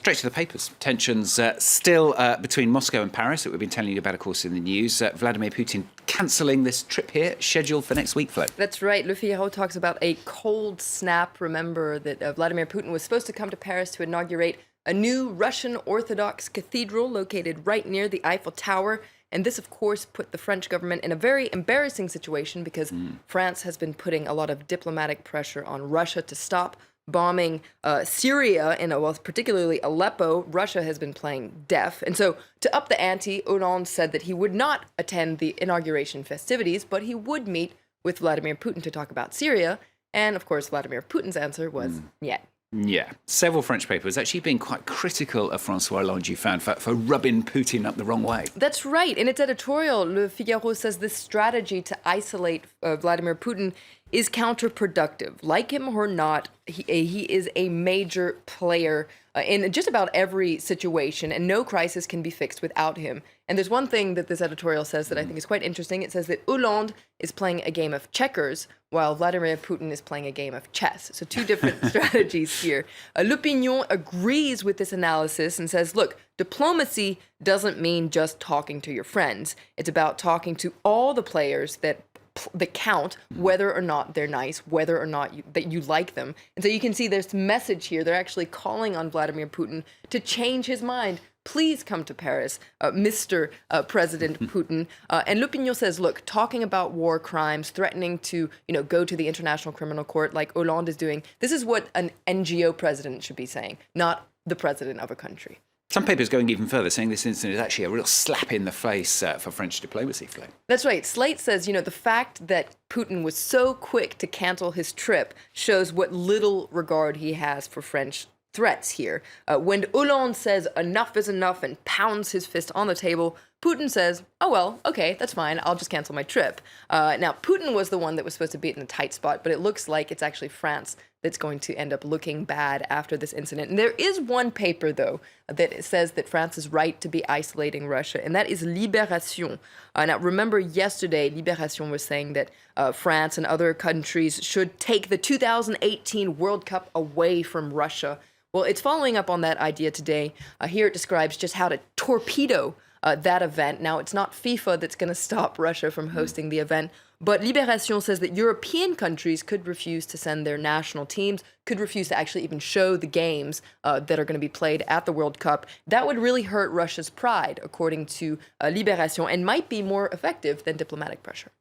Straight to the papers. Tensions still between Moscow and Paris that we've been telling you about, of course, in the news. Vladimir Putin cancelling this trip here, scheduled for next week, Flo. That's right. Le Figaro talks about a cold snap. Remember that Vladimir Putin was supposed to come to Paris to inaugurate a new Russian Orthodox cathedral located right near the Eiffel Tower. And this, of course, put the French government in a very embarrassing situation because France has been putting a lot of diplomatic pressure on Russia to stop bombing Syria, and particularly Aleppo. Russia has been playing deaf. And so to up the ante, Hollande said that he would not attend the inauguration festivities, but he would meet with Vladimir Putin to talk about Syria. And, of course, Vladimir Putin's answer was, yeah. Yeah. Several French papers actually being quite critical of François Hollande, you found, for rubbing Putin up the wrong way. That's right. In its editorial, Le Figaro says this strategy to isolate Vladimir Putin is counterproductive. Like him or not, he is a major player in just about every situation, and no crisis can be fixed without him. And there's one thing that this editorial says that I think is quite interesting. It says that Hollande is playing a game of checkers, while Vladimir Putin is playing a game of chess. So two different strategies here. L'Opinion agrees with this analysis and says, look, diplomacy doesn't mean just talking to your friends. It's about talking to all the players that count, whether or not they're nice, whether or not that you like them. And so you can see there's message here. They're actually calling on Vladimir Putin to change his mind. Please come to Paris, Mr. President Putin. And L'Opinion says, look, talking about war crimes, threatening to, go to the International Criminal Court like Hollande is doing, this is what an NGO president should be saying, not the president of a country. Some papers going even further, saying this incident is actually a real slap in the face for French diplomacy, Flo. That's right. Slate says, the fact that Putin was so quick to cancel his trip shows what little regard he has for French threats here. When Hollande says enough is enough and pounds his fist on the table, Putin says, oh, well, okay, that's fine. I'll just cancel my trip. Now, Putin was the one that was supposed to be in a tight spot, but it looks like it's actually France that's going to end up looking bad after this incident. And there is one paper, though, that says that France is right to be isolating Russia, and that is Libération. Now, remember yesterday, Libération was saying that France and other countries should take the 2018 World Cup away from Russia. Well, it's following up on that idea today. Here it describes just how to torpedo that event. Now, it's not FIFA that's going to stop Russia from hosting the event, but Libération says that European countries could refuse to send their national teams, could refuse to actually even show the games that are going to be played at the World Cup. That would really hurt Russia's pride, according to Libération, and might be more effective than diplomatic pressure.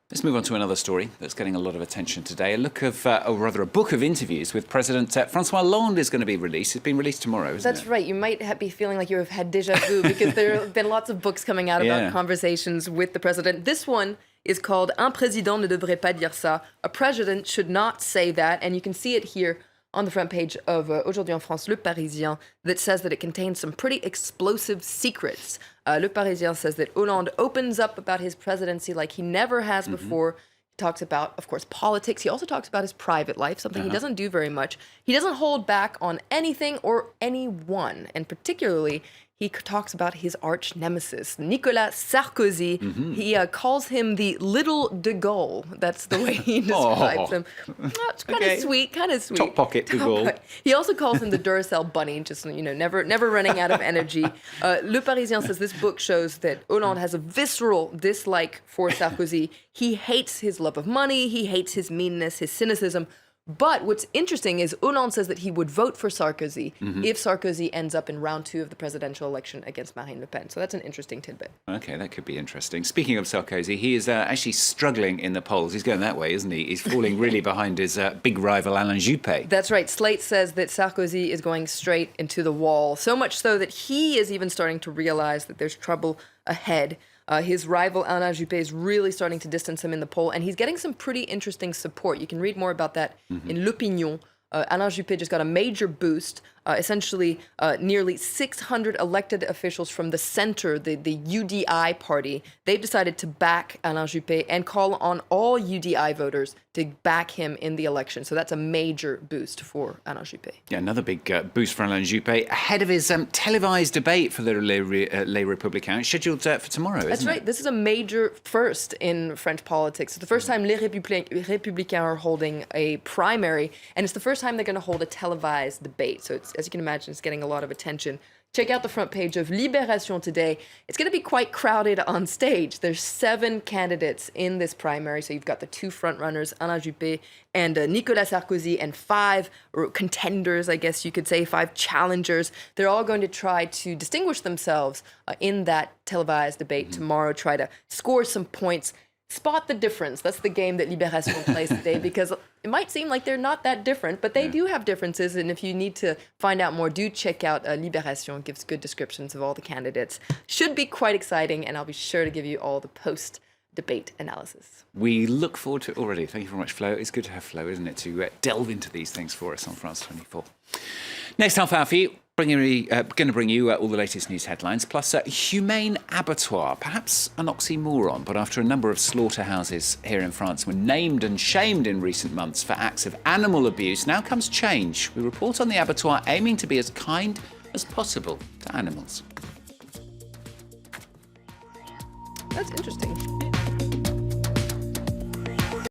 Let's move on to another story that's getting a lot of attention today. A book of interviews with President François Hollande is going to be released. It's been released tomorrow, isn't it? That's right. You might be feeling like you have had déjà vu because there have been lots of books coming out about conversations with the president. This one is called Un président ne devrait pas dire ça. A president should not say that. And you can see it here on the front page of Aujourd'hui en France, Le Parisien, that says that it contains some pretty explosive secrets. Le Parisien says that Hollande opens up about his presidency like he never has before. He talks about, of course, politics. He also talks about his private life, something he doesn't do very much. He doesn't hold back on anything or anyone, and particularly he talks about his arch nemesis, Nicolas Sarkozy. He calls him the little de Gaulle. That's the way he describes him. Oh, it's kind of sweet, kind of sweet. Top pocket de Gaulle. He also calls him the Duracell bunny, just, never running out of energy. Le Parisien says this book shows that Hollande has a visceral dislike for Sarkozy. He hates his love of money. He hates his meanness, his cynicism. But what's interesting is Hollande says that he would vote for Sarkozy if Sarkozy ends up in round 2 of the presidential election against Marine Le Pen. So that's an interesting tidbit. Okay, that could be interesting. Speaking of Sarkozy, he is actually struggling in the polls. He's going that way, isn't he? He's falling really behind his big rival, Alain Juppé. That's right. Slate says that Sarkozy is going straight into the wall, so much so that he is even starting to realize that there's trouble ahead. His rival, Alain Juppé, is really starting to distance him in the poll, and he's getting some pretty interesting support. You can read more about that in L'Opinion. Alain Juppé just got a major boost. Essentially, nearly 600 elected officials from the center, the UDI party, they've decided to back Alain Juppé and call on all UDI voters to back him in the election. So that's a major boost for Alain Juppé. Yeah, another big boost for Alain Juppé ahead of his televised debate for the Les Républicains, scheduled for tomorrow, isn't it? That's right. This is a major first in French politics. It's the first time Les Républicains are holding a primary, and it's the first time they're going to hold a televised debate. So it's as you can imagine, it's getting a lot of attention. Check out the front page of Libération today. It's going to be quite crowded on stage. There's 7 candidates in this primary. So you've got the 2 frontrunners, Alain Juppé and Nicolas Sarkozy, and 5 contenders, I guess you could say, 5 challengers. They're all going to try to distinguish themselves in that televised debate tomorrow, try to score some points. Spot the difference. That's the game that Libération plays today, because it might seem like they're not that different, but they do have differences. And if you need to find out more, do check out Libération. It gives good descriptions of all the candidates. Should be quite exciting, and I'll be sure to give you all the post-debate analysis. We look forward to it already. Thank you very much, Flo. It's good to have Flo, isn't it, to delve into these things for us on France 24. Next half hour for you. Going to bring you all the latest news headlines, plus a humane abattoir, perhaps an oxymoron, but after a number of slaughterhouses here in France were named and shamed in recent months for acts of animal abuse, now comes change. We report on the abattoir aiming to be as kind as possible to animals. That's interesting.